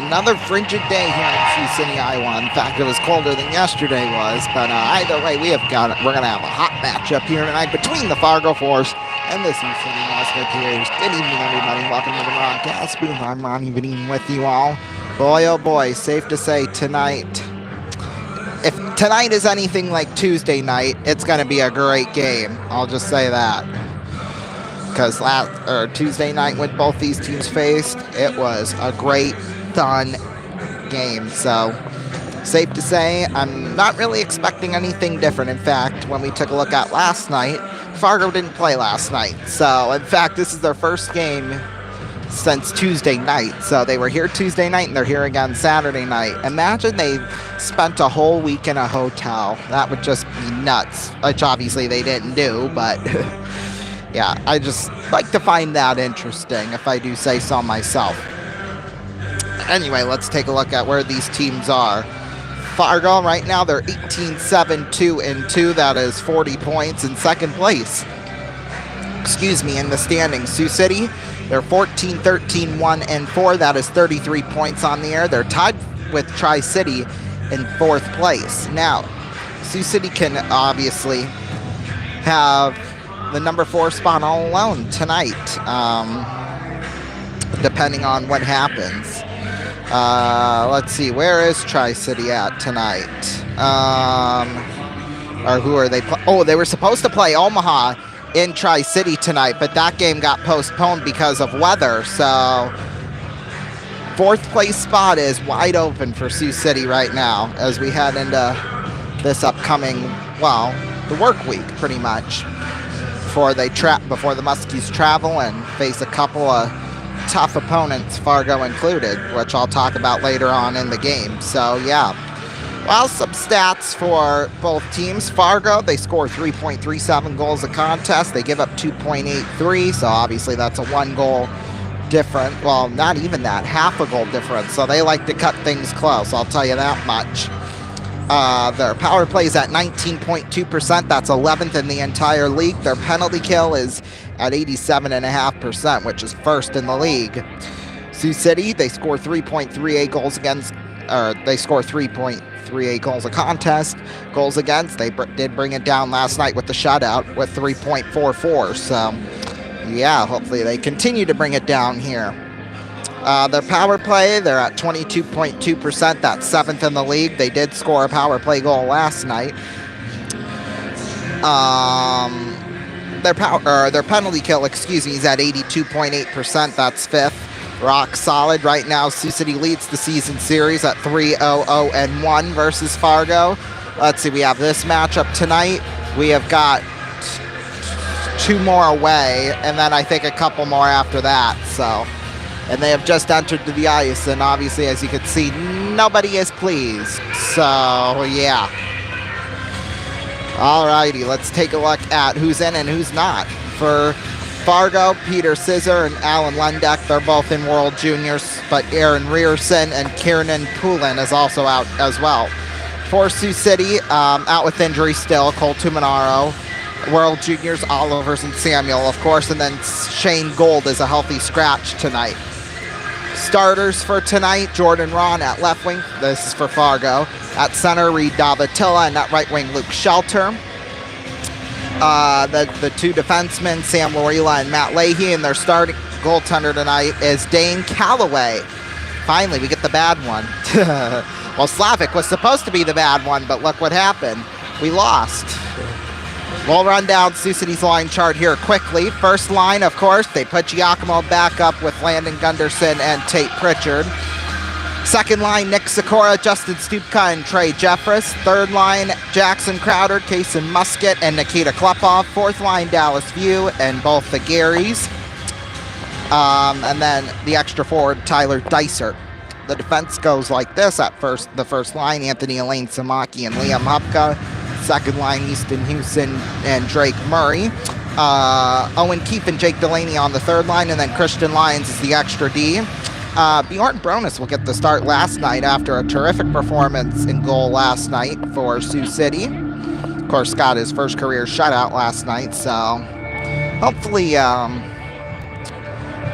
another frigid day here in Sioux City, Iowa. In fact, it was colder than yesterday was. But either way, we're going to have a hot matchup here tonight between the Fargo Force and the Sioux City Musketeers. Good evening, everybody. Welcome to the broadcast booth. I'm Ronnie Vadim with you all. Boy, oh boy, safe to say tonight, if tonight is anything like Tuesday night, it's going to be a great game. I'll just say that. Because Tuesday night when both these teams faced, it was a great, fun game. So, safe to say, I'm not really expecting anything different. In fact, when we took a look at last night, Fargo didn't play last night. So, in fact, this is their first game since Tuesday night. So they were here Tuesday night and they're here again Saturday night. Imagine they spent a whole week in a hotel. That would just be nuts, which obviously they didn't do, but yeah, I just like to find that interesting, if I do say so myself. Anyway, let's take a look at where these teams are. Fargo, right now, they're 18-7-2-2. That is 40 points in second place. Excuse me, in the standings. Sioux City, they're 14-13-1-4. That is 33 points on the air. They're tied with Tri-City in fourth place. Now, Sioux City can obviously have the number 4 spot all alone tonight, depending on what happens. Let's see, where is Tri-City at tonight? Or who are they? Oh, they were supposed to play Omaha in Tri-City tonight, but that game got postponed because of weather. So, fourth place spot is wide open for Sioux City right now as we head into this upcoming, well, the work week pretty much, before the Muskies travel and face a couple of tough opponents, Fargo included, which I'll talk about later on in the game. So, yeah. Well, some stats for both teams. Fargo, they score 3.37 goals a contest. They give up 2.83, so obviously that's a 1 goal difference. Well, not even that, half a goal difference. So they like to cut things close, I'll tell you that much. Their power play is at 19.2%. That's 11th in the entire league. Their penalty kill is at 87.5%, which is first in the league. Sioux City, they score 3.38 goals against, or they score 3.38 goals a contest. Goals against, they did bring it down last night with the shutout with 3.44. So, yeah, hopefully they continue to bring it down here. Their power play, they're at 22.2%. That's 7th in the league. They did score a power play goal last night. Their penalty kill, is at 82.8%. That's 5th. Rock solid right now. Sioux City leads the season series at 3-0-0-1 versus Fargo. Let's see, we have this matchup tonight. We have got 2 more away, and then I think a couple more after that. So, and they have just entered to the ice, and obviously, as you can see, nobody is pleased. So, yeah. Alrighty, let's take a look at who's in and who's not. For Fargo, Peter Scissor and Alan Lundeck, they're both in World Juniors, but Aaron Rierson and Kiernan Poulin is also out as well. For Sioux City, out with injury still, Cole Tumanaro, World Juniors, Olivers and Samuel, of course, and then Shane Gold is a healthy scratch tonight. Starters for tonight, Jordan Ron at left wing, this is for Fargo. At center, Reed Davatilla, and at right wing, Luke Shelter. The 2 defensemen, Sam Lorila and Matt Leahy, and their starting goaltender tonight is Dane Calloway. Finally, we get the bad one. Well, Slavic was supposed to be the bad one, but look what happened. We lost. We'll run down Sioux City's line chart here quickly. First line, of course, they put Giacomo back up with Landon Gunderson and Tate Pritchard. Second line, Nick Sikora, Justin Stupka, and Trey Jeffress. Third line, Jackson Crowder, Kason Musket, and Nikita Klepov. Fourth line, Dallas View, and both the Garys. And then the extra forward, Tyler Dicer. The defense goes like this at first. The first line, Anthony Elaine Samaki and Liam Hupka. Second line, Easton Houston and Drake Murray. Owen Keefe and Jake Delaney on the third line, and then Christian Lyons is the extra D. Bjorn Bronis will get the start last night after a terrific performance in goal last night for Sioux City. Of course, got his first career shutout last night, so hopefully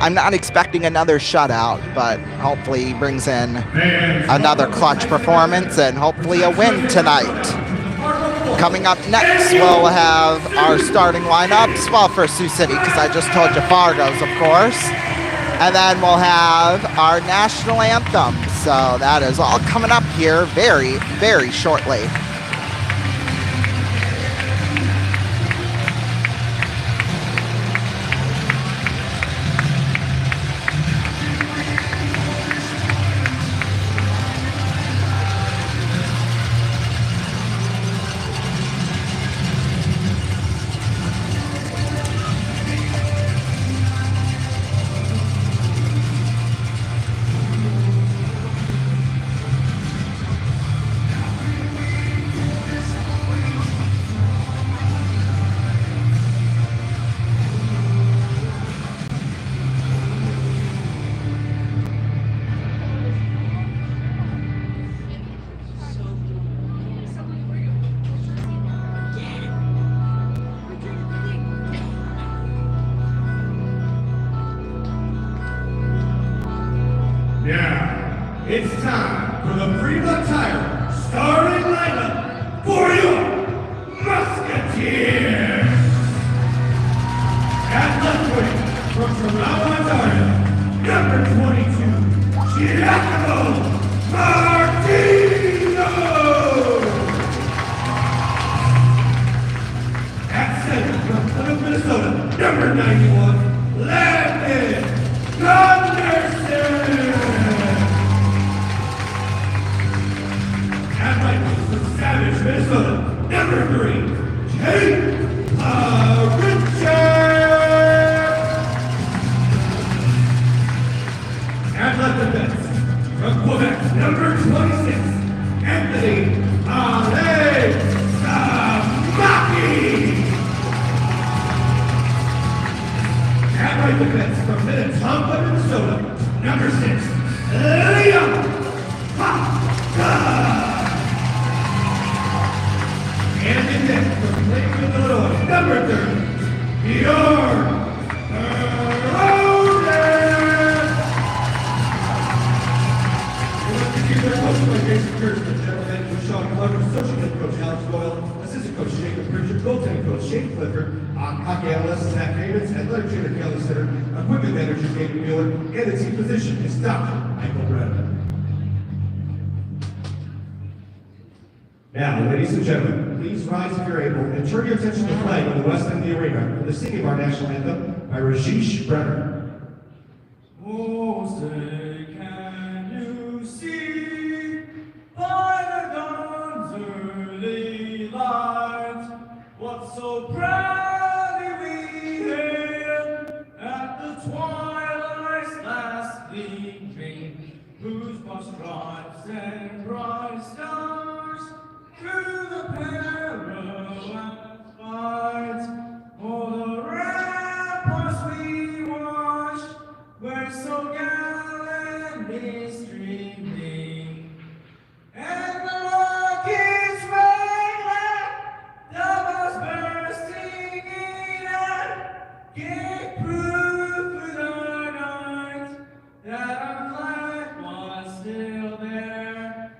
I'm not expecting another shutout, but hopefully he brings in another clutch performance and hopefully a win tonight. Coming up next, we'll have our starting lineups, well, for Sioux City, because I just told you Fargo's, of course. And then we'll have our national anthem. So that is all coming up here very, very shortly. Now, it's time for the Fremont Tire starting lineup for your Musketeers. At left wing, from Toronto, Ontario, number 22, Giacomo Martino. At center, from Plymouth, Minnesota, number 91, Landon Gunderson. At right wing, from Savage, Minnesota, number 3, Kate Richard. At left defense, from Quebec, number 26, Anthony Samaki. At right defense, from Minnetonka, Minnesota, number 6, Liam Haka. And in net, from Lakewood, Illinois, number 30, Bjorn Jason Kirsten, general manager Sean Clever, associate head coach Alex Doyle, assistant coach Jacob Pritchard, goaltending coach Shane Clifford, hockey analyst Zach Havens, athletic trainer Kelly Sitter, equipment manager David Mueller, and the team physician is Dr. Michael Brennan. Now, ladies and gentlemen, please rise if you're able and turn your attention to the flag on the west end of the arena for the singing of our national anthem by Rajesh Brenner. Oh, say can you see by the dawn's early light what so proudly we hailed at the twilight's last gleaming, whose broad stripes and bright stars through the perilous fight, o'er the ramparts we watched, where so gallantly streaming, and the rockets rang, the bells bursting in air, gave proof through the night that our flag was still there.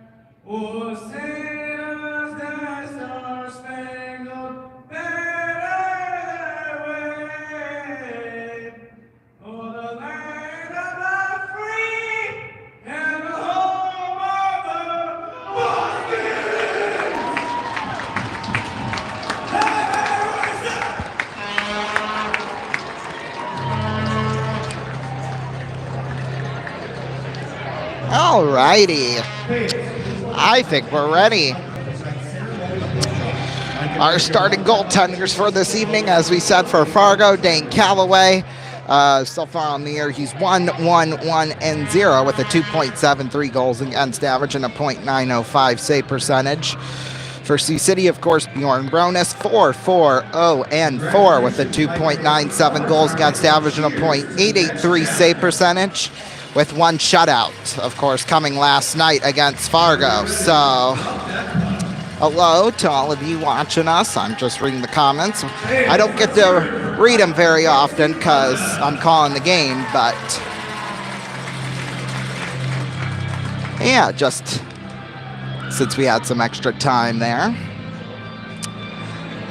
Oh, sailors, that star-spangled banner wave. Oh, the land of the free and the home of the Musketeers. All righty. I think we're ready. Our starting goaltenders for this evening, as we said, for Fargo, Dane Calloway. So far on the year, he's 1-1-1-0 with a 2.73 goals against average and a .905 save percentage. For Sioux City, of course, Bjorn Bronis, 4-4-0-4 with a 2.97 goals against average and a .883 save percentage, with one shutout, of course, coming last night against Fargo. So hello to all of you watching us. I'm just reading the comments. I don't get to read them very often because I'm calling the game, but yeah, just since we had some extra time there.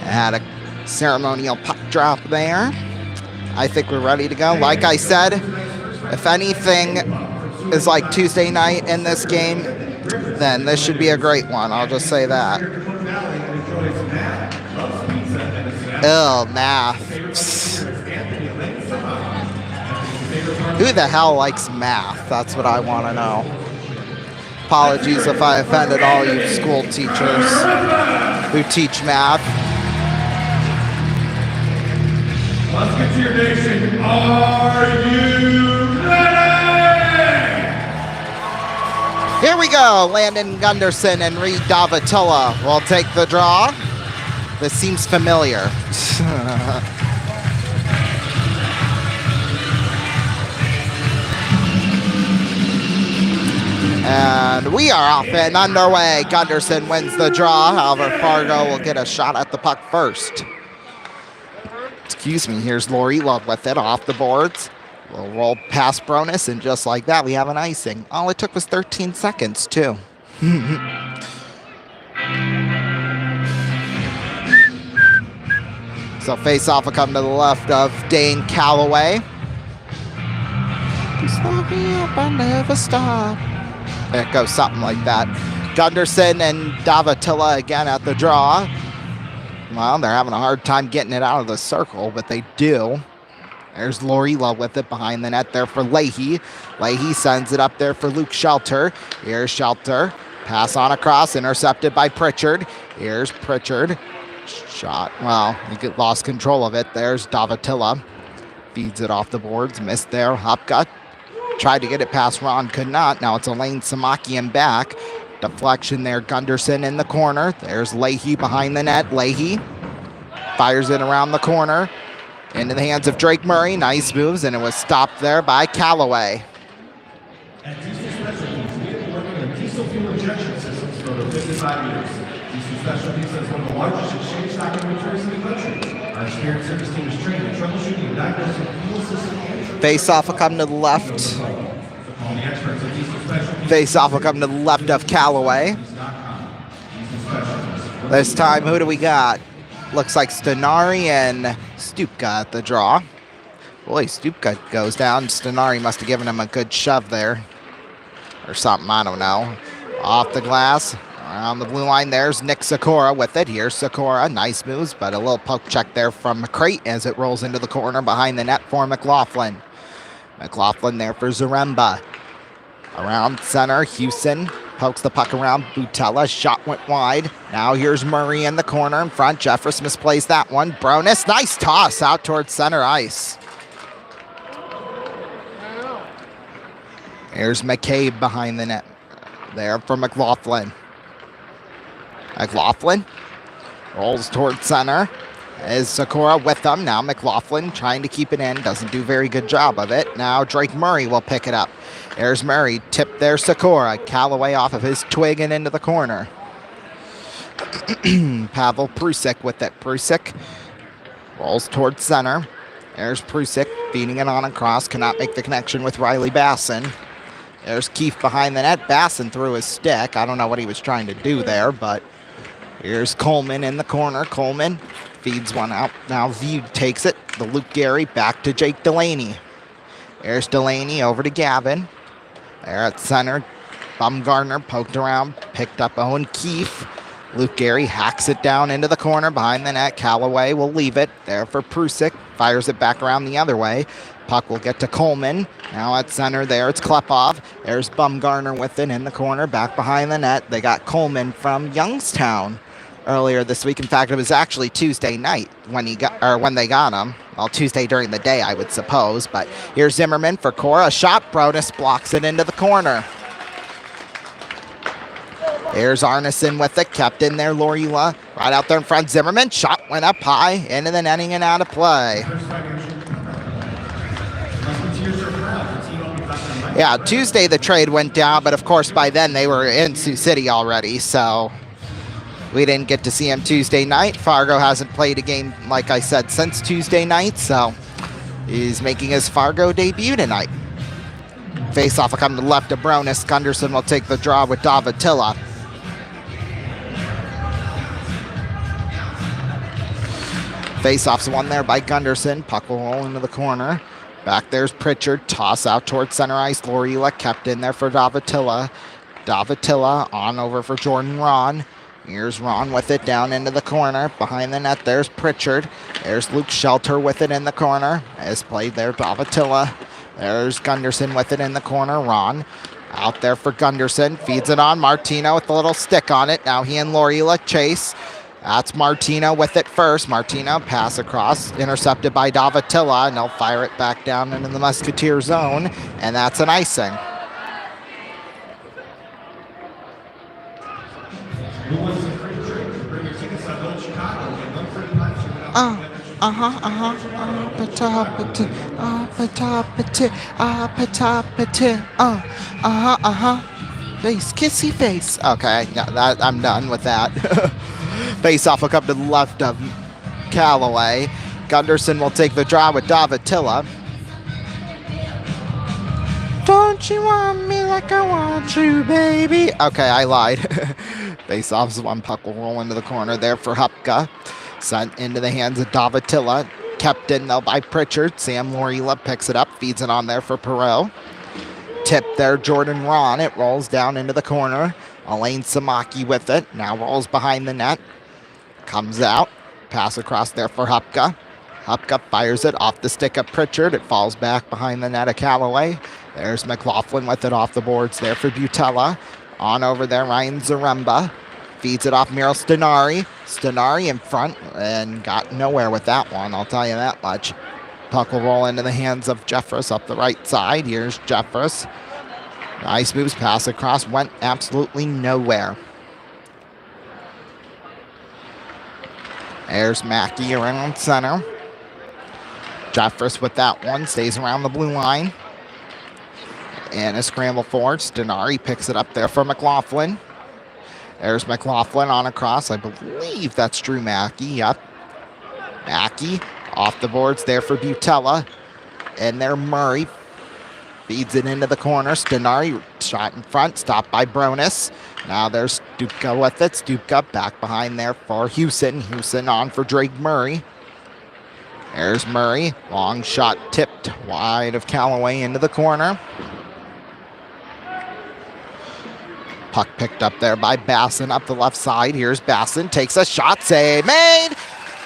I had a ceremonial puck drop there. I think we're ready to go. Like I said, if anything is like Tuesday night in this game, then this should be a great one. I'll just say that. Oh, math. Who the hell likes math? That's what I want to know. Apologies if I offended all you school teachers who teach math. Let's get to your nation. Are you ready? Here we go. Landon Gunderson and Reed Davatilla will take the draw. This seems familiar. And we are off and underway. Gunderson wins the draw. However, Fargo will get a shot at the puck first. Excuse me, here's Lori Love with it off the boards. We'll roll past Bronis, and just like that, we have an icing. All it took was 13 seconds, too. So face-off will come to the left of Dane Calloway. You slow me up, I never stop. It goes something like that. Gunderson and Davatilla again at the draw. Well, they're having a hard time getting it out of the circle, but they do. There's Lorila with it behind the net there for Leahy. Leahy sends it up there for Luke Shelter. Here's Shelter. Pass on across, intercepted by Pritchard. Here's Pritchard. Shot. Well, he lost control of it. There's Davatilla. Feeds it off the boards. Missed there. Hopka tried to get it past Ron. Could not. Now it's Elaine Samakian back. Deflection there. Gunderson in the corner. There's Leahy behind the net. Leahy fires it around the corner. Into the hands of Drake Murray. Nice moves, and it was stopped there by Calloway. At Diesel Specialties, we have been working on diesel fuel injection systems for over 55 years. Diesel Specialties is one of the largest exchange stock inventories in the country. Our experienced service team is trained in troubleshooting and diagnosing fuel system and Face-off will come to the left. Face-off will come to the left of Calloway. This time, who do we got? Looks like Stenari and Stupka at the draw. Boy, Stupka goes down. Stenari must have given him a good shove there. Or something, I don't know. Off the glass. Around the blue line, there's Nick Sikora with it. Here's Sikora. Nice moves, but a little poke check there from McCrate as it rolls into the corner behind the net for McLaughlin. McLaughlin there for Zaremba. Around center, Houston pokes the puck around Butella. Shot went wide. Now here's Murray in the corner in front. Jeffress misplays that one. Bronis, nice toss out towards center ice. Here's McCabe behind the net there for McLaughlin. McLaughlin rolls towards center. Is Sikora with them. Now McLaughlin trying to keep it in. Doesn't do a very good job of it. Now Drake Murray will pick it up. There's Murray. Tipped there Sikora. Calloway off of his twig and into the corner. Pavel Prusik with it. Prusik rolls towards center. There's Prusik feeding it on across. Cannot make the connection with Riley Basson. There's Keefe behind the net. Basson threw his stick. I don't know what he was trying to do there, but here's Coleman in the corner. Coleman feeds one out. Now View takes it. The Luke Gary back to Jake Delaney. There's Delaney over to Gavin. There at center. Bumgarner poked around. Picked up Owen Keefe. Luke Gary hacks it down into the corner behind the net. Calloway will leave it. There for Prusik. Fires it back around the other way. Puck will get to Coleman. Now at center there, it's Klepov. There's Bumgarner with it in the corner, back behind the net. They got Coleman from Youngstown earlier this week. In fact, it was actually Tuesday night when they got him. Well, Tuesday during the day, I would suppose. But here's Zimmerman for Cora. Shot. Brodus blocks it into the corner. Here's Arneson with it. Kept in there, Lorila. Right out there in front. Zimmerman. Shot went up high. Into the netting and out of play. Yeah, Tuesday the trade went down, but of course by then they were in Sioux City already, so We didn't get to see him Tuesday night. Fargo hasn't played a game, like I said, since Tuesday night, so he's making his Fargo debut tonight. Face-off will come to the left of Bronis. Gunderson will take the draw with Davatilla. Face-off's won there by Gunderson. Puck will roll into the corner. Back there's Pritchard. Toss out towards center ice. Lorila kept in there for Davatilla. Davatilla on over for Jordan Ron. Here's Ron with it down into the corner. Behind the net, there's Pritchard. There's Luke Shelter with it in the corner. As played there, Davatilla. There's Gunderson with it in the corner. Ron out there for Gunderson. Feeds it on. Martino with a little stick on it. Now he and Lorila chase. That's Martino with it first. Martino pass across. Intercepted by Davatilla. And they'll fire it back down into the Musketeer zone. And that's an icing. Who wants some free drinks? Bring your tickets on Old Chicago. Get one free punch. Face, kissy face. Okay, no, I'm done with that. Face off will come to the left of Callaway. Gunderson will take the draw with Davatilla. Don't you want me like I want you, baby? Okay, I lied. Face off's one. Puck will roll into the corner there for Hupka. Sent into the hands of Davatilla. Kept in though by Pritchard. Sam Lorila picks it up. Feeds it on there for Perot. Tip there, Jordan Ron. It rolls down into the corner. Elaine Samaki with it. Now rolls behind the net. Comes out. Pass across there for Hupka. Hupka fires it off the stick of Pritchard. It falls back behind the net of Callaway. There's McLaughlin with it off the boards there for Butella. On over there, Ryan Zaremba. Feeds it off Meryl Stenari. Stenari in front and got nowhere with that one, I'll tell you that much. Puck will roll into the hands of Jeffress up the right side. Here's Jeffress. Nice moves, pass across, went absolutely nowhere. There's Mackey around center. Jeffress with that one, stays around the blue line. And a scramble forward. Stenari picks it up there for McLaughlin. There's McLaughlin on across. I believe that's Drew Mackey. Yep. Mackey off the boards there for Butella. And there Murray feeds it into the corner. Stenari shot in front, stopped by Bronis. Now there's Stupka with it. Stupka back behind there for Houston. Houston on for Drake Murray. There's Murray. Long shot tipped wide of Callaway into the corner. Puck picked up there by Basson up the left side. Here's Basson. Takes a shot. Save made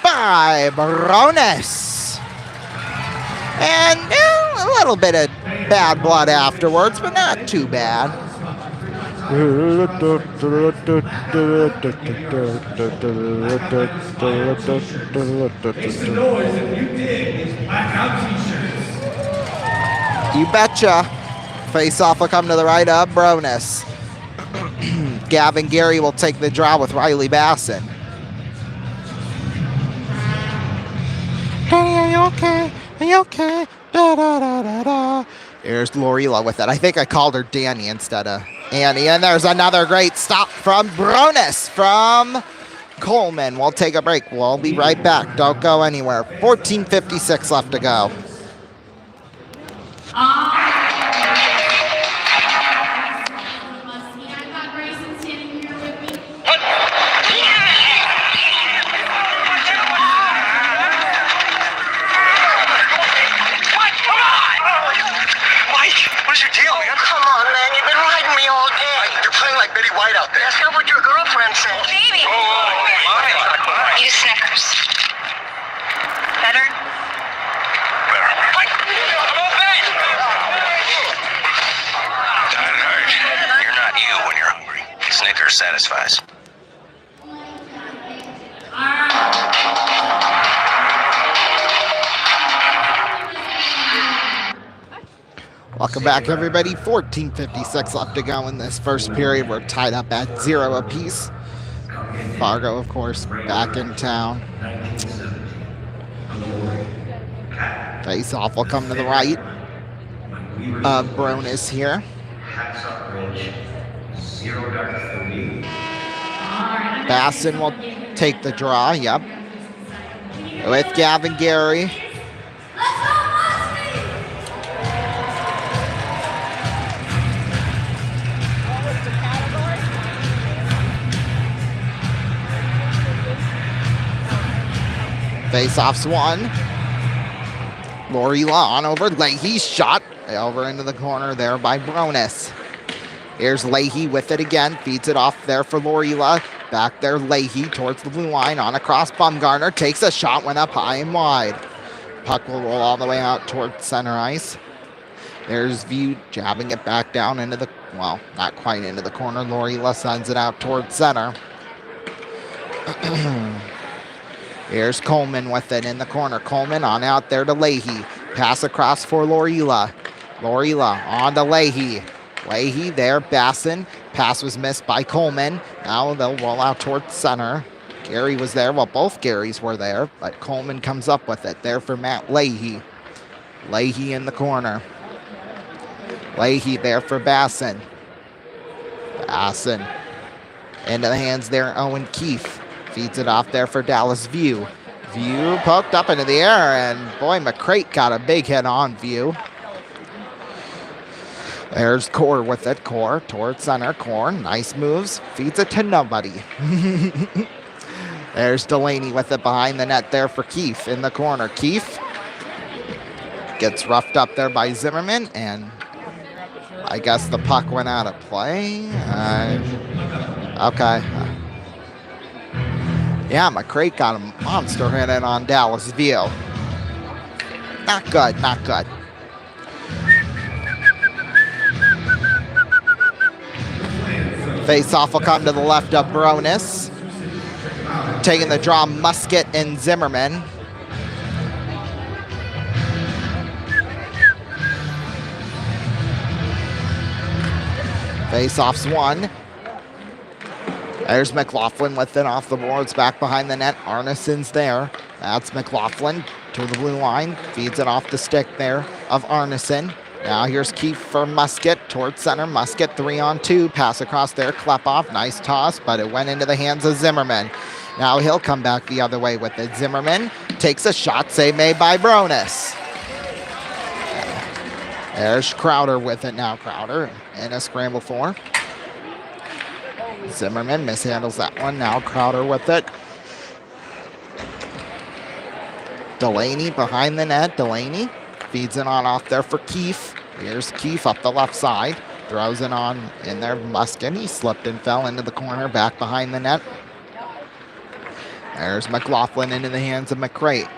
by Bronis. And a little bit of bad blood afterwards, but not too bad. Make some noise if you dig these blackout t-shirts. You betcha. Face off will come to the right of Bronis. Gavin Gary will take the draw with Riley Basson. Hey, are you okay? Are you okay? Da, da, da, da, da. Here's Lorila with it. I think I called her Danny instead of Annie. And there's another great stop from Bronis from Coleman. We'll take a break. We'll be right back. Don't go anywhere. 14:56 left to go. That's not what your girlfriend said. Baby! Eat a Snickers. Better? Better. That hurt. You're not you when you're hungry. Snickers satisfies. Welcome back, everybody. 14:56 left to go in this first period. We're tied up at 0 apiece. Fargo, of course, back in town. Face-off will come to the right. Bronis here. Basson will take the draw, yep. With Gavin Gary. Face-offs one. Lorila on over Leahy's shot. Over into the corner there by Bronis. Here's Leahy with it again. Feeds it off there for Lorila. Back there, Leahy towards the blue line. On across Bumgarner. Takes a shot. Went up high and wide. Puck will roll all the way out towards center ice. There's View jabbing it back down into the, well, not quite into the corner. Lorila sends it out towards center. Here's Coleman with it in the corner. Coleman on out there to Leahy. Pass across for Lorila. Lorila on to Leahy. Leahy there, Basson. Pass was missed by Coleman. Now they'll roll out towards center. Gary was there. Well, both Garys were there, but Coleman comes up with it. There for Matt Leahy. Leahy in the corner. Leahy there for Basson. Basson into the hands there, Owen Keefe. Feeds it off there for Dallas View. View poked up into the air, and boy, McCrate got a big hit on View. There's Core with it. Core towards center. Core, nice moves. Feeds it to nobody. There's Delaney with it behind the net there for Keefe in the corner. Keefe gets roughed up there by Zimmerman, and I guess the puck went out of play. Okay. Yeah, McCrate got a monster hit in on Dallas View. Not good, not good. Face-off will come to the left of Bronis. Taking the draw, Musket and Zimmerman. Face-offs one. There's McLaughlin with it off the boards, back behind the net. Arneson's there. That's McLaughlin to the blue line. Feeds it off the stick there of Arneson. Now here's Keefe for Musket towards center. Musket 3-on-2. Pass across there. Klepoff. Nice toss, but it went into the hands of Zimmerman. Now he'll come back the other way with it. Zimmerman takes a shot. Save made by Bronis. There's Crowder with it now. Crowder in a scramble for. Zimmerman mishandles that one. Now Crowder with it. Delaney behind the net. Delaney feeds it on off there for Keefe. Here's Keefe up the left side. Throws it on in there. Muskin. He slipped and fell into the corner back behind the net. There's McLaughlin into the hands of McCrate.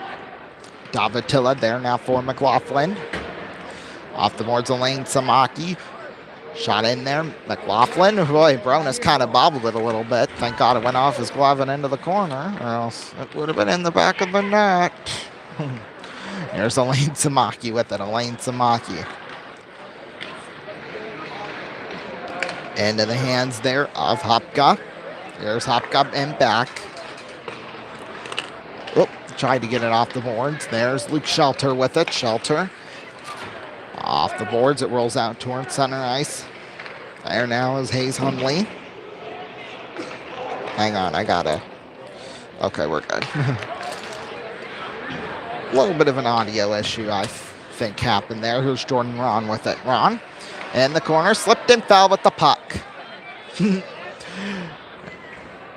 Davatilla there now for McLaughlin. Off the boards, Elaine Samaki. Shot in there. McLaughlin. Boy, Bronis kind of bobbled it a little bit. Thank God it went off his glove and into the corner, or else it would have been in the back of the net. There's Elaine Samaki with it. Elaine Samaki. Into the hands there of Hopka. There's Hopka and back. Oop, tried to get it off the boards. There's Luke Shelter with it. Shelter. Off the boards, it rolls out towards center ice. There now is Hayes Hundley. Hang on, I gotta. Okay, we're good. A little bit of an audio issue, I think, happened there. Here's Jordan Ron with it. Ron in the corner, slipped and fell with the puck.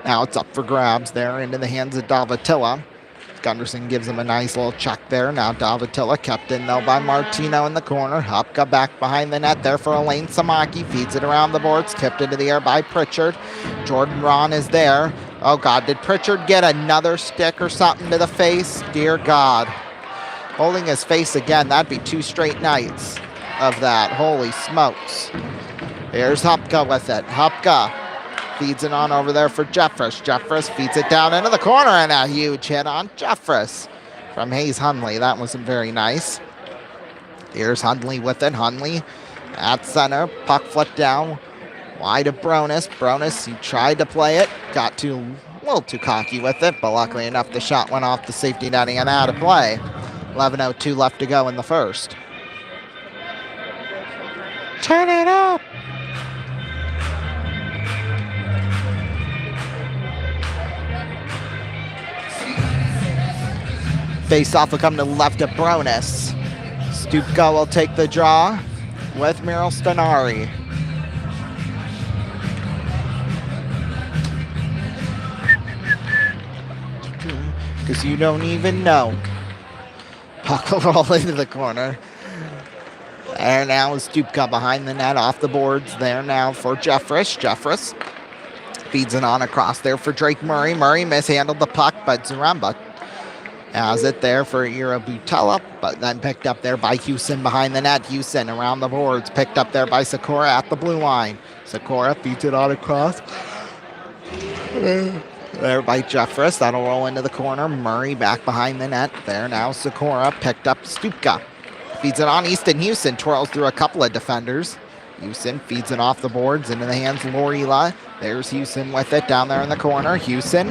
Now it's up for grabs there into the hands of Davatilla. Gunderson gives him a nice little chuck there. Now Davatilla kept in though by Martino in the corner. Hupka back behind the net there for Elaine Samaki. Feeds it around the boards. Tipped into the air by Pritchard. Jordan Ron is there. Oh God, did Pritchard get another stick or something to the face? Dear God. Holding his face again. That'd be 2 straight nights of that. Holy smokes. Here's Hupka with it. Hupka feeds it on over there for Jeffress. Jeffress feeds it down into the corner, and a huge hit on Jeffress from Hayes Hundley. That wasn't very nice. Here's Hundley with it. Hundley at center. Puck flipped down. Wide of Bronis. Bronis, he tried to play it. Got a little too cocky with it, but luckily enough, the shot went off the safety netting and out of play. 11:02 left to go in the first. Turn it up! Face off will come to the left of Bronus. Stupka will take the draw with Meryl Stenari. Because you don't even know. Puck will roll into the corner. There now is Stupka behind the net, off the boards. There now for Jeffress. Jeffress feeds it on across there for Drake Murray. Murray mishandled the puck, but Zaremba has it there for Ira Butella, but then picked up there by Houston behind the net. Houston around the boards, picked up there by Sakura at the blue line. Sakura feeds it on across. There by Jeffress. That'll roll into the corner. Murray back behind the net. There now Sakura picked up Stupka. Feeds it on Easton Houston. Twirls through a couple of defenders. Houston feeds it off the boards into the hands of Lorila. There's Houston with it down there in the corner. Houston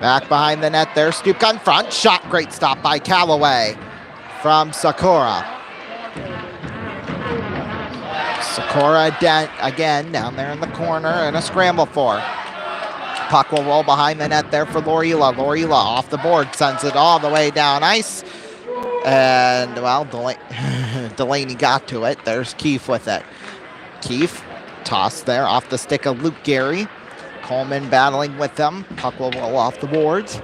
back behind the net there. Stupka in front. Shot. Great stop by Callaway from Sakura. Sakura again down there in the corner and a scramble for. Puck will roll behind the net there for Lorila. Lorila off the board, sends it all the way down ice. And, well, Delaney got to it. There's Keefe with it. Keefe tossed there off the stick of Luke Gary. Coleman battling with them. Puck will roll off the boards.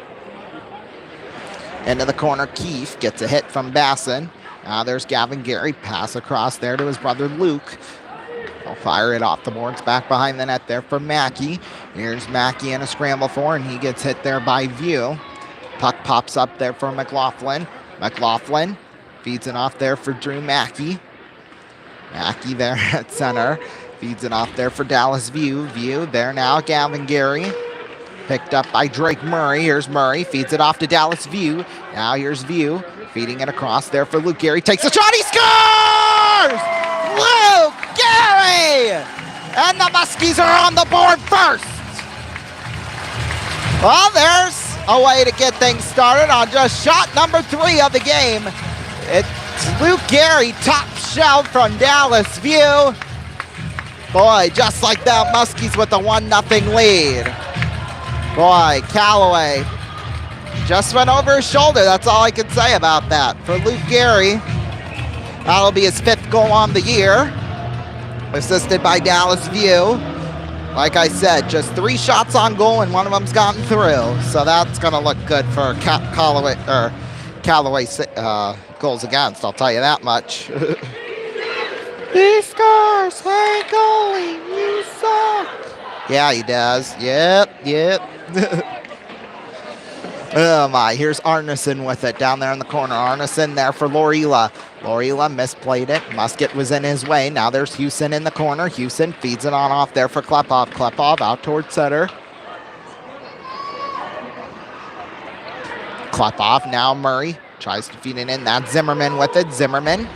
Into the corner, Keefe gets a hit from Basson. Now there's Gavin Gary. Pass across there to his brother Luke. He'll fire it off the boards back behind the net there for Mackey. Here's Mackey in a scramble for, and he gets hit there by View. Puck pops up there for McLaughlin. McLaughlin feeds it off there for Drew Mackey. Mackey there at center. Feeds it off there for Dallas View. View there now, Gavin Gary. Picked up by Drake Murray. Here's Murray. Feeds it off to Dallas View. Now here's View. Feeding it across there for Luke Gary. Takes a shot. He scores! Luke Gary! And the Muskies are on the board first. Well, there's a way to get things started on just shot number 3 of the game. It's Luke Gary, top shelf from Dallas View. Boy, just like that, Muskies with a 1-0 lead. Boy, Callaway just went over his shoulder. That's all I can say about that. For Luke Gary, that'll be his 5th goal on the year. Assisted by Dallas View. Like I said, just 3 shots on goal and one of them's gotten through. So that's going to look good for Callaway goals against, I'll tell you that much. He scores! Hey, goalie, you suck! Yeah, he does. Yep. Oh my, here's Arneson with it down there in the corner. Arneson there for Lorila. Lorila misplayed it. Musket was in his way. Now there's Houston in the corner. Houston feeds it on off there for Klepov. Klepov out towards center. Klepov, now Murray. Tries to feed it in. That's Zimmerman with it. Zimmerman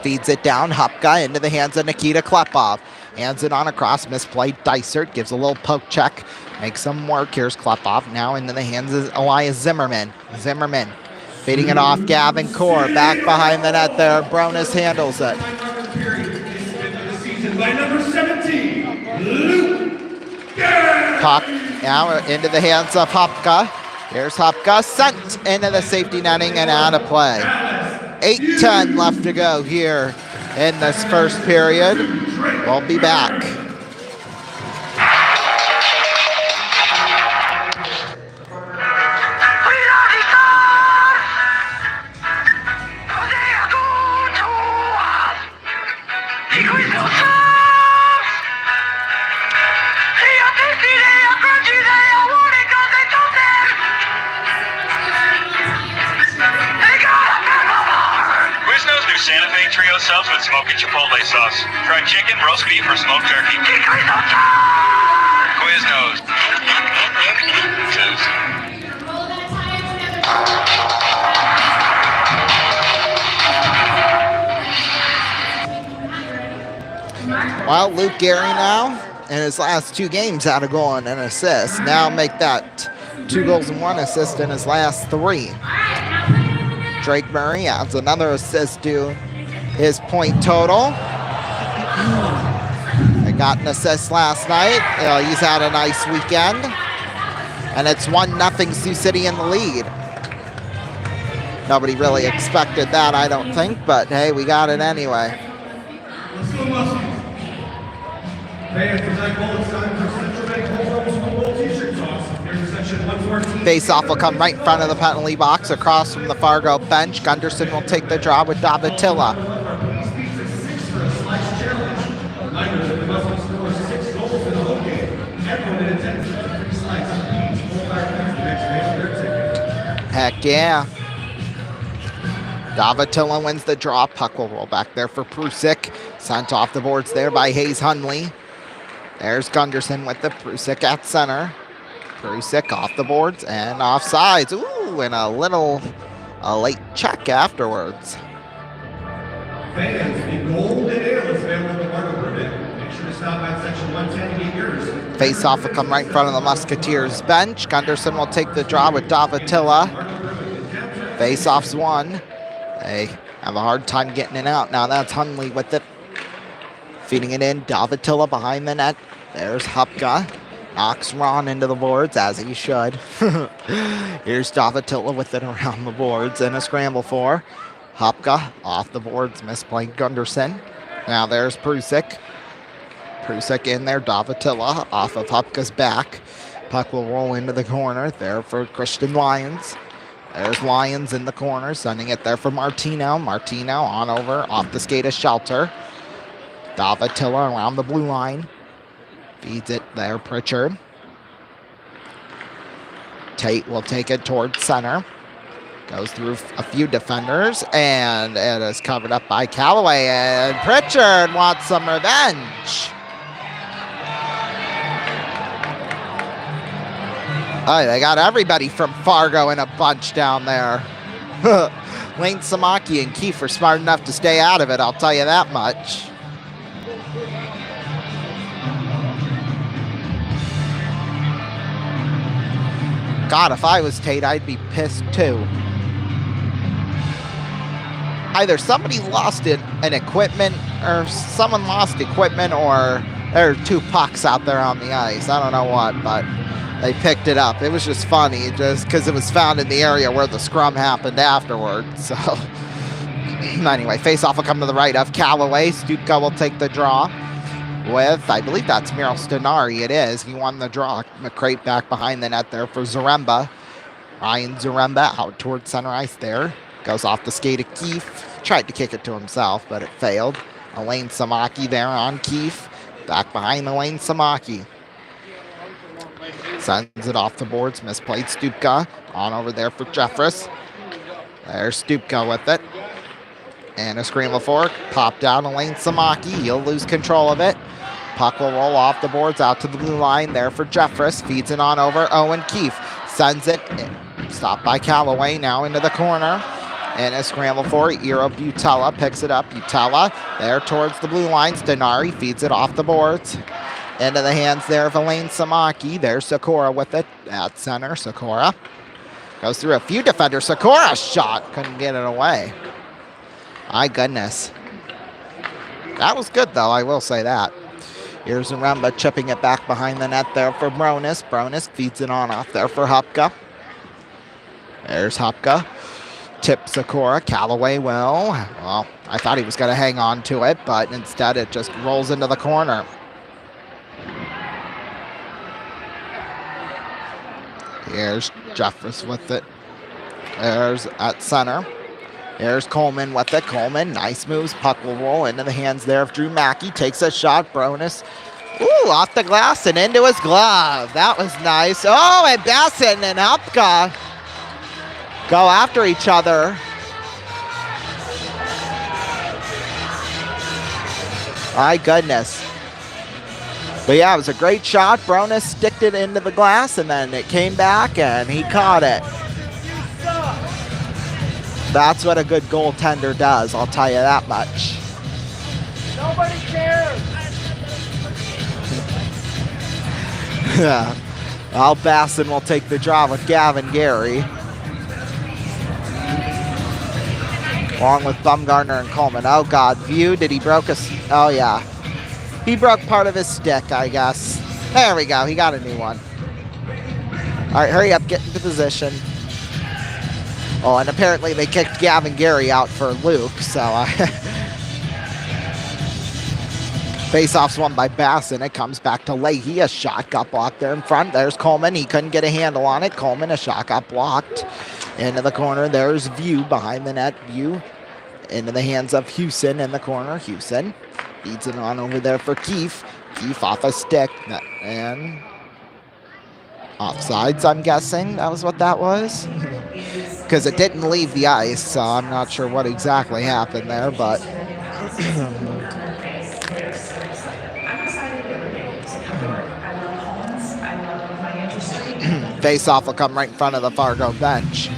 feeds it down. Hupka into the hands of Nikita Klepov. Hands it on across. Misplayed. Dysert gives a little poke check. Makes some work. Here's Klepov now into the hands of Elias Zimmerman. Zimmerman feeding it off. Gavin Core back behind the net there. Bronis handles it. By number 17, Luke Gary. Puck now into the hands of Hupka. Here's Hupka sent into the safety netting and out of play. 8:10 left to go here in this first period. We'll be back. Santa Fe Trio subs with smoky chipotle sauce. Fried chicken, roast beef, or smoked turkey. Quiznos. Well, Luke Gary now, in his last 2 games, had a goal and an assist. Now make that 2 goals and 1 assist in his last 3. Drake Murray adds another assist to his point total. He got an assist last night. He's had a nice weekend. And it's 1-0 Sioux City in the lead. Nobody really expected that, I don't think, but hey, we got it anyway. Let's go Muskies. Fans, tonight, it's time for Central Bank Home Run Super Bowl t-shirt toss. Here's section 114. Face-off will come right in front of the penalty box across from the Fargo bench. Gunderson will take the draw with Davatilla. Police beats a 6 for a slice challenge. Reminder that the Muskies score 6 goals in the whole game. Everyone in attendance gets a free slice of each full back next to their ticket. Heck yeah. Davatilla wins the draw. Puck will roll back there for Prusik. Sent off the boards there by Hayes Hunley. There's Gunderson with the Prusik at center. Prusik off the boards and offsides. Ooh, and a late check afterwards. Fans, the gold and ale is available at the Margo Ribbon. Make sure to stop at section 110 to get yours. Face-off will come right in front of the Musketeers bench. Gunderson will take the draw with Davatilla. Face-off's won. They have a hard time getting it out. Now that's Hunley with it. Feeding it in. Davatilla behind the net. There's Hupka. Knocks Ron into the boards, as he should. Here's Davatilla with it around the boards and a scramble for Hupka. Off the boards, misplayed Gunderson. Now there's Prusik. Prusik in there. Davatilla off of Hupka's back. Puck will roll into the corner there for Christian Lyons. There's Lyons in the corner, sending it there for Martino. Martino on over, off the skate of Shelter. Davatilla around the blue line. Feeds it there, Pritchard. Tate will take it towards center. Goes through a few defenders, and it is covered up by Callaway, and Pritchard wants some revenge. Oh, they got everybody from Fargo in a bunch down there. Lane Samaki and Keefe are smart enough to stay out of it, I'll tell you that much. God, if I was Tate, I'd be pissed too. Either somebody lost an equipment, or someone lost equipment, or there are 2 pucks out there on the ice. I don't know what, but they picked it up. It was just funny, just because it was found in the area where the scrum happened afterwards. So, anyway, face-off will come to the right of Callaway. Stutka will take the draw with, I believe that's Miro Stenari. It is. He won the draw. McCrate back behind the net there for Zaremba. Ryan Zaremba out towards center ice there. Goes off the skate of Keefe. Tried to kick it to himself, but it failed. Elaine Samaki there on Keefe. Back behind Elaine Samaki. Sends it off the boards. Misplayed Stupka. On over there for Jeffress. There's Stupka with it. And a scramble for it. Popped down Elaine Samaki. He'll lose control of it. Puck will roll off the boards out to the blue line there for Jeffress. Feeds it on over. Owen Keefe sends it. Stopped by Callaway. Now into the corner. And a scramble for it. Eero Butella picks it up. Butella there towards the blue line. Stenari feeds it off the boards. Into the hands there of Elaine Samaki. There's Sikora with it at center. Sikora goes through a few defenders. Sikora shot. Couldn't get it away. My goodness. That was good, though. I will say that. Here's Zaremba chipping it back behind the net there for Bronis. Bronis feeds it on off there for Hupka. There's Hupka. Tip Sikora. Callaway will. Well, I thought he was going to hang on to it, but instead it just rolls into the corner. Here's Jeffress with it. There's at center. There's Coleman with it. Coleman, nice moves. Puck will roll into the hands there of Drew Mackey. Takes a shot. Bronis. Ooh, off the glass and into his glove. That was nice. Oh, and Bassin and Hupka go after each other. My goodness. But yeah, it was a great shot. Bronis sticked it into the glass, and then it came back, and he caught it. That's what a good goaltender does, I'll tell you that much. Nobody cares. Yeah. Al Bassin will take the draw with Gavin Gary. Along with Bumgarner and Coleman. Oh, God. View, did he broke a... Oh, yeah. He broke part of his stick, I guess. There we go. He got a new one. All right, hurry up. Get into position. Oh, and apparently they kicked Gavin Gary out for Luke, so face-off's won by Basson. It comes back to Leahy. A shot got blocked there in front. There's Coleman. He couldn't get a handle on it. Coleman, a shot got blocked. Into the corner. There's View behind the net. View into the hands of Hewson in the corner. Hewson feeds it on over there for Keefe. Keefe off a stick. And offsides, I'm guessing. That was what that was. Because it didn't leave the ice, so I'm not sure what exactly happened there, but face-off will come right in front of the Fargo bench.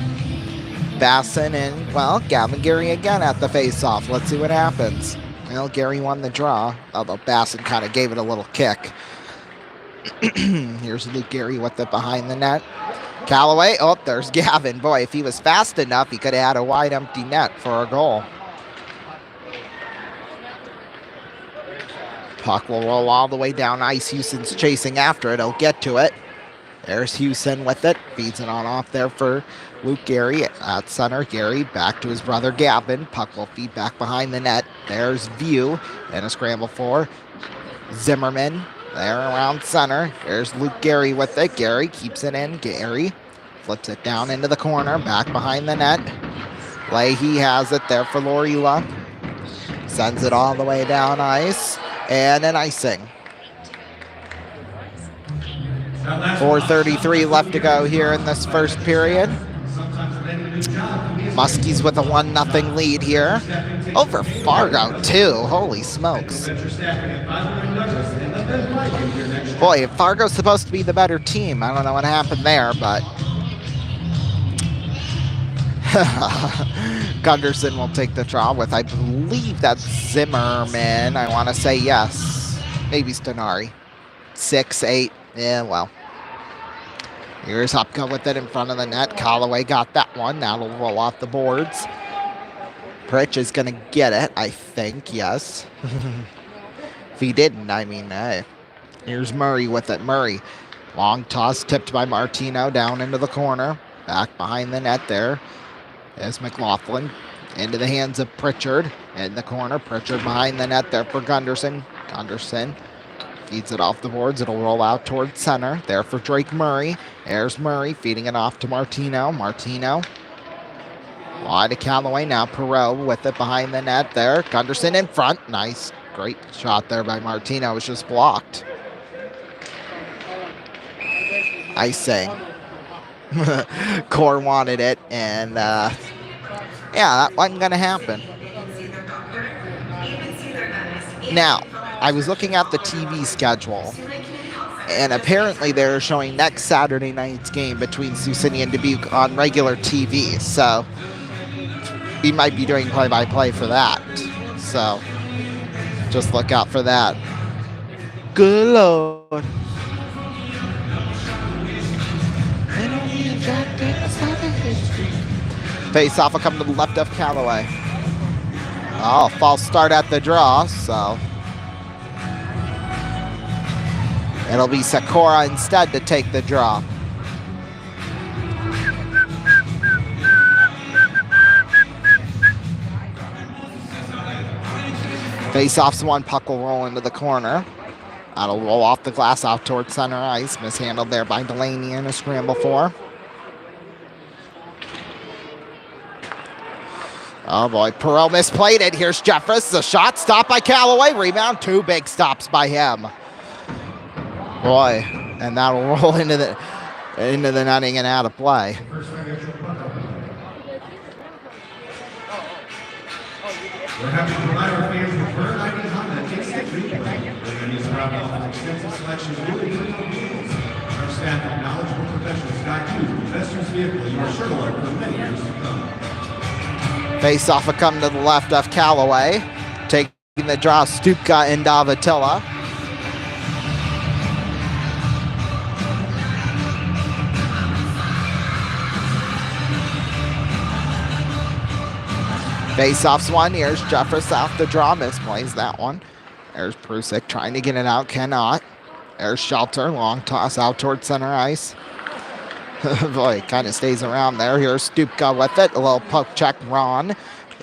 Basson and, well, Gavin Gary again at the face-off. Let's see what happens. Well, Gary won the draw, although Basson kind of gave it a little kick. Here's Luke Gary with it behind the net. Callaway, oh, there's Gavin. Boy, if he was fast enough, he could have had a wide empty net for a goal. Puck will roll all the way down ice. Houston's chasing after it. He'll get to it. There's Houston with it. Feeds it on off there for Luke Gary at center. Gary back to his brother Gavin. Puck will feed back behind the net. There's View and a scramble for Zimmerman. There around center. There's Luke Gary with it. Gary keeps it in. Gary flips it down into the corner. Back behind the net. Leahy has it there for Lorila. Sends it all the way down ice. And an icing. 4:33 left to go here in this first period. Muskies with a 1-0 lead here. Over Fargo, too. Holy smokes. Boy, Fargo's supposed to be the better team. I don't know what happened there, but Gunderson will take the draw with, I believe that's Zimmerman. I want to say yes. Maybe Stenari. 6-8. Yeah, well. Here's Hupka with it in front of the net. Callaway got that one. Now it'll roll off the boards. Pritch is going to get it, I think. Yes. If he didn't, I mean, hey. Here's Murray with it. Murray. Long toss tipped by Martino down into the corner. Back behind the net there. There's McLaughlin. Into the hands of Pritchard. In the corner. Pritchard behind the net there for Gunderson. Gunderson feeds it off the boards. It'll roll out towards center. There for Drake Murray. There's Murray feeding it off to Martino. Martino. Wide to Callaway. Now Perot with it behind the net there. Gunderson in front. Nice. Great shot there by Martino. It was just blocked. Icing. Core wanted it, and yeah, that wasn't going to happen. Now, I was looking at the TV schedule, and apparently they're showing next Saturday night's game between Sioux City and Dubuque on regular TV, so we might be doing play-by-play for that. So just look out for that. Good Lord. Face off will come to the left of Callaway. Oh, false start at the draw, so it'll be Sakura instead to take the draw. Face off's one, puck will roll into the corner. That'll roll off the glass out towards center ice. Mishandled there by Delaney in a scramble for. Oh boy, Perot misplayed it. Here's Jeffress. The shot stopped by Callaway. Rebound, two big stops by him. Boy, and that'll roll into the netting and out of play. We're happy to provide our fans with Bird ID Honda instant treatment. We're going to use around an extensive selection of new and used vehicles. Our staff of knowledgeable professionals guide you to the best used vehicle you are sure to learn for many years to come. Face off will come to the left of Callaway. Taking the draw, Stupka and Davatilla. Face-off's one. Here's Jeffress off the draw. Misplays that one. There's Prusik trying to get it out. Cannot. There's Shelter. Long toss out towards center ice. Boy, kind of stays around there. Here's Stupka with it. A little poke check, Ron.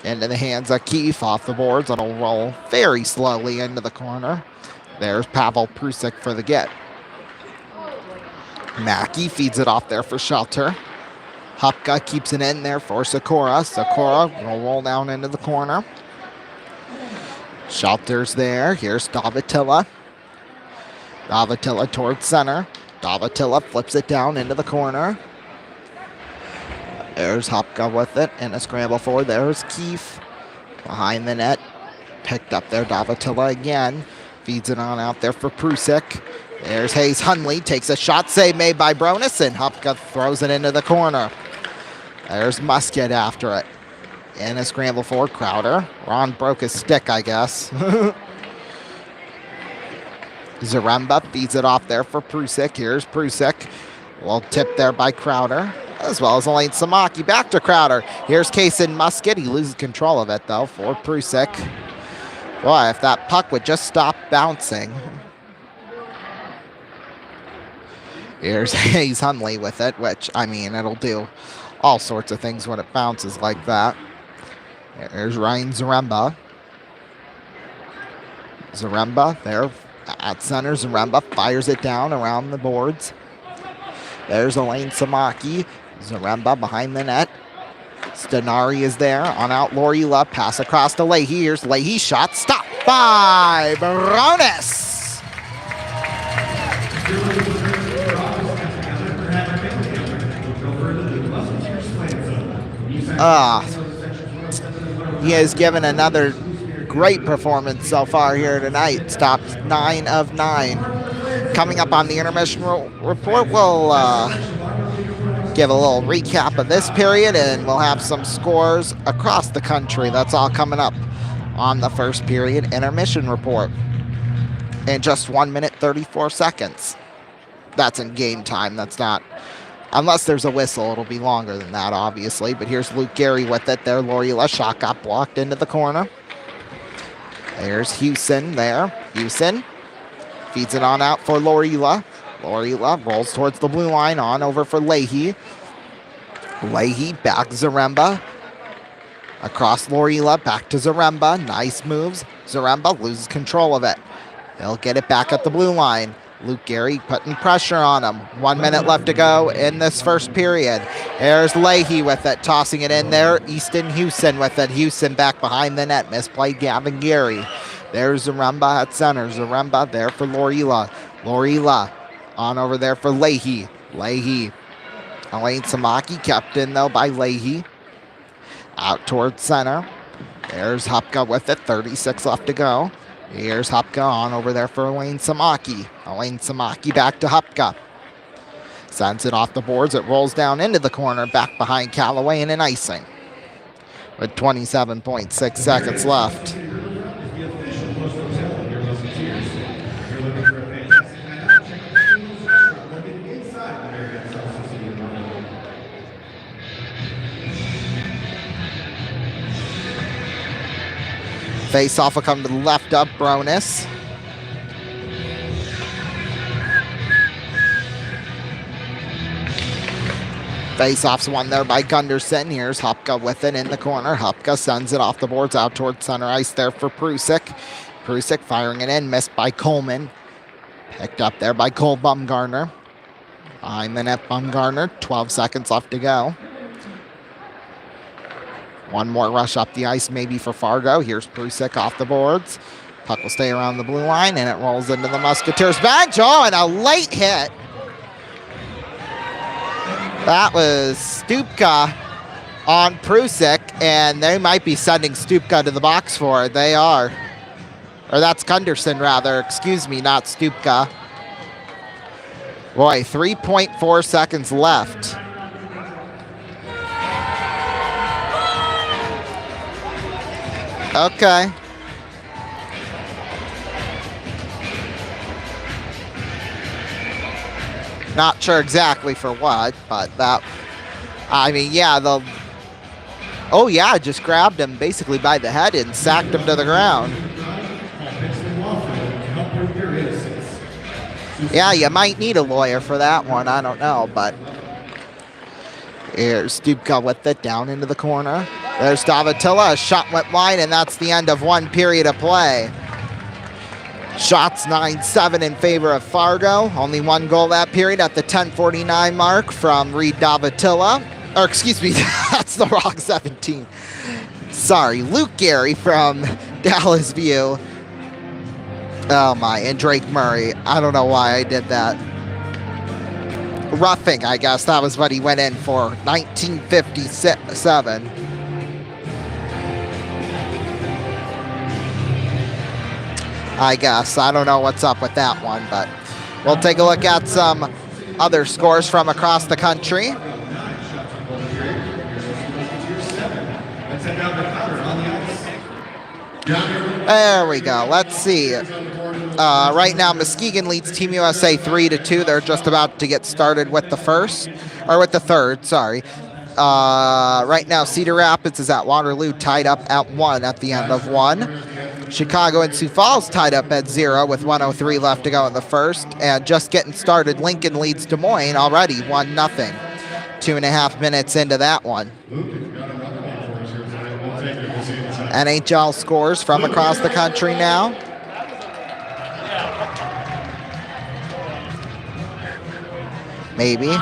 Into the hands of Keefe off the boards. It'll roll very slowly into the corner. There's Pavel Prusik for the get. Mackey feeds it off there for Shelter. Hupka keeps it in there for Sakura. Sakura will roll down into the corner. Shelter's there. Here's Davatilla. Davatilla towards center. Davatilla flips it down into the corner. There's Hupka with it in a scramble forward. There's Keefe behind the net. Picked up there, Davatilla again. Feeds it on out there for Prusik. There's Hayes Hunley. Takes a shot. Save made by Bronis, and Hupka throws it into the corner. There's Musket after it. In a scramble forward, Crowder. Ron broke his stick, I guess. Zaremba feeds it off there for Prusik. Here's Prusik. Well tipped there by Crowder, as well as Elaine Samaki. Back to Crowder. Here's Kaysen Musket. He loses control of it, though, for Prusik. Boy, if that puck would just stop bouncing. Here's Hayes Hunley with it, which, I mean, it'll do all sorts of things when it bounces like that. There's Ryan Zaremba. Zaremba there at center. Zaremba fires it down around the boards. There's Elaine Samaki. Zaremba behind the net. Stenari is there. On out Lorila. Pass across to Leahy. Here's Leahy. Shot stopped by Baronis. He has given another great performance so far here tonight. Stopped 9 of 9. Coming up on the intermission report, we'll give a little recap of this period, and we'll have some scores across the country. That's all coming up on the first period intermission report in just 1 minute 34 seconds. That's in game time. That's not, unless there's a whistle, it'll be longer than that, obviously. But here's Luke Gary with it there. Lorila shot got blocked into the corner. There's Houston there. Houston feeds it on out for Lorila. Lorila rolls towards the blue line, on over for Leahy. Leahy back Zaremba. Across Lorila, back to Zaremba. Nice moves. Zaremba loses control of it. He'll get it back at the blue line. Luke Gary putting pressure on him. 1 minute left to go in this first period. There's Leahy with it, tossing it in there. Easton Houston with it. Houston back behind the net. Misplayed Gavin Gary. There's Zaremba at center. Zaremba there for Lorila. Lorila on over there for Leahy. Leahy. Elaine Samaki kept in, though, by Leahy. Out towards center. There's Hupka with it. 36 left to go. Here's Hupka on over there for Elaine Samaki. Elaine Samaki back to Hupka. Sends it off the boards. It rolls down into the corner, back behind Callaway and an icing. With 27.6 seconds left. Face off will come to the left of Bronis. Face off's won there by Gunderson. Here's Hupka with it in the corner. Hupka sends it off the boards out towards center ice there for Prusik. Prusik firing it in, missed by Coleman. Picked up there by Cole Bumgarner. Behind the net, Bumgarner. 12 seconds left to go. One more rush up the ice maybe for Fargo. Here's Prusik off the boards. Puck will stay around the blue line, and it rolls into the Musketeers' bench. Oh, and a late hit. That was Stupka on Prusik, and they might be sending Stupka to the box for it. They are. Or that's Gunderson, rather. Excuse me, not Stupka. Boy, 3.4 seconds left. Okay. Not sure exactly for what, but that, I mean, yeah, oh yeah, just grabbed him basically by the head and sacked him to the ground. Yeah, you might need a lawyer for that one, I don't know, but Here's Dubka with it down into the corner. There's Davatilla. A shot went wide, and that's the end of one period of play. Shots 9-7 in favor of Fargo. Only one goal that period at the 10:49 mark from Reed Davatilla. Or excuse me, that's the wrong 17. Sorry, Luke Gary from Dallas View. Oh my, and Drake Murray. I don't know why I did that. Roughing, I guess. That was what he went in for. 1957. I guess. I don't know what's up with that one, but we'll take a look at some other scores from across the country. There we go. Let's see. Right now, Muskegon leads Team USA 3-2. They're just about to get started with the third. Sorry. Right now, Cedar Rapids is at Waterloo, tied up at 1 at the end of 1. Chicago and Sioux Falls tied up at 0 with 1:03 left to go in the first. And just getting started, Lincoln leads Des Moines already 1-0. 2.5 minutes into that one. NHL scores from across the country now. Maybe.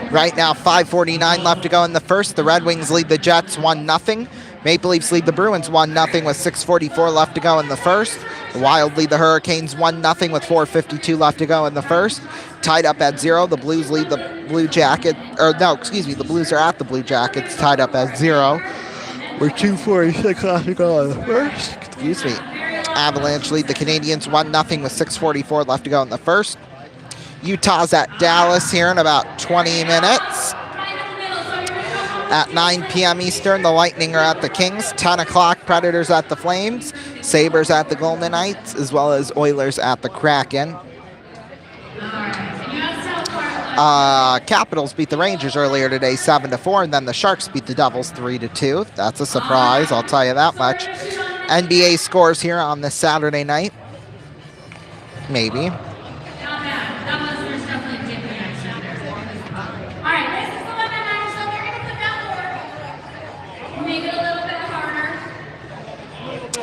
Right now, 5:49 left to go in the first. The Red Wings lead the Jets 1-0. Maple Leafs lead the Bruins 1-0 with 6:44 left to go in the first. The Wild lead the Hurricanes 1-0 with 4:52 left to go in the first. Tied up at 0. The Blues lead the Blue Jackets. The Blues are at the Blue Jackets, tied up at 0. With 2:46 left to go in the first. Excuse me. Avalanche lead the Canadiens 1-0 with 6:44 left to go in the first. Utah's at Dallas here in about 20 minutes. At 9 p.m. Eastern, the Lightning are at the Kings. 10 o'clock, Predators at the Flames. Sabres at the Golden Knights, as well as Oilers at the Kraken. Capitals beat the Rangers earlier today 7-4, and then the Sharks beat the Devils 3-2. That's a surprise, I'll tell you that much. NBA scores here on this Saturday night. Maybe.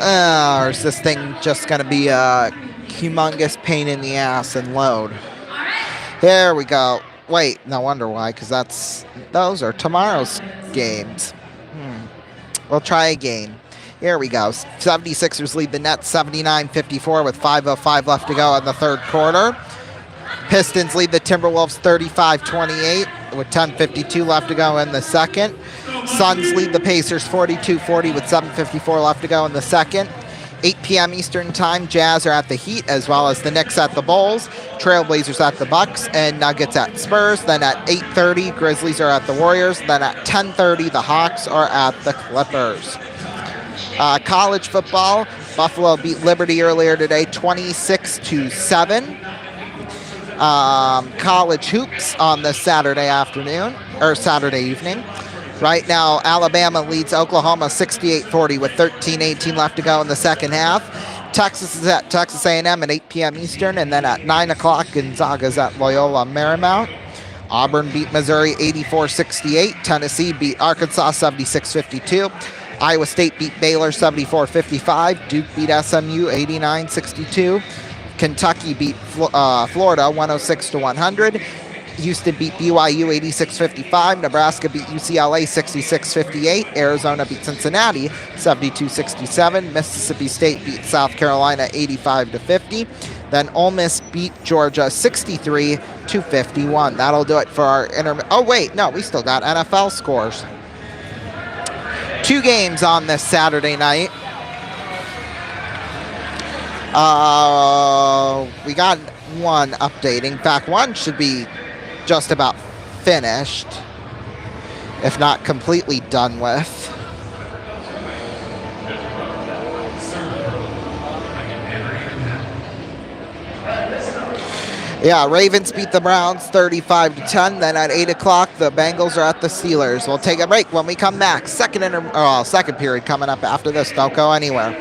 Or is this thing just going to be a humongous pain in the ass and load? There we go. Wait, no wonder why, because those are tomorrow's games. We'll try again. Here we go. 76ers lead the Nets 79-54 with 5:05 left to go in the third quarter. Pistons lead the Timberwolves 35-28 with 10:52 left to go in the second. Suns lead the Pacers 42-40 with 7:54 left to go in the second. 8 p.m. Eastern Time, Jazz are at the Heat, as well as the Knicks at the Bulls, Trailblazers at the Bucks, and Nuggets at Spurs. Then at 8:30, Grizzlies are at the Warriors. Then at 10:30, the Hawks are at the Clippers. College football, Buffalo beat Liberty earlier today 26-7. College hoops on this Saturday evening. Right now, Alabama leads Oklahoma 68-40 with 13:18 left to go in the second half. Texas is at Texas A&M at 8 p.m. Eastern, and then at 9 o'clock, Gonzaga's at Loyola Marymount. Auburn beat Missouri 84-68. Tennessee beat Arkansas 76-52. Iowa State beat Baylor 74-55. Duke beat SMU 89-62. Kentucky beat Florida 106-100. Houston beat BYU 86-55. Nebraska beat UCLA 66-58. Arizona beat Cincinnati 72-67. Mississippi State beat South Carolina 85-50. Then Ole Miss beat Georgia 63-51. That'll do it for our Oh wait, no, we still got NFL scores. 2 games on this Saturday night. We got one updating. In fact, one should be just about finished, if not completely done with. Yeah, Ravens beat the Browns 35-10. Then at 8 o'clock, the Bengals are at the Steelers. We'll take a break. When we come back, second period coming up after this. Don't go anywhere.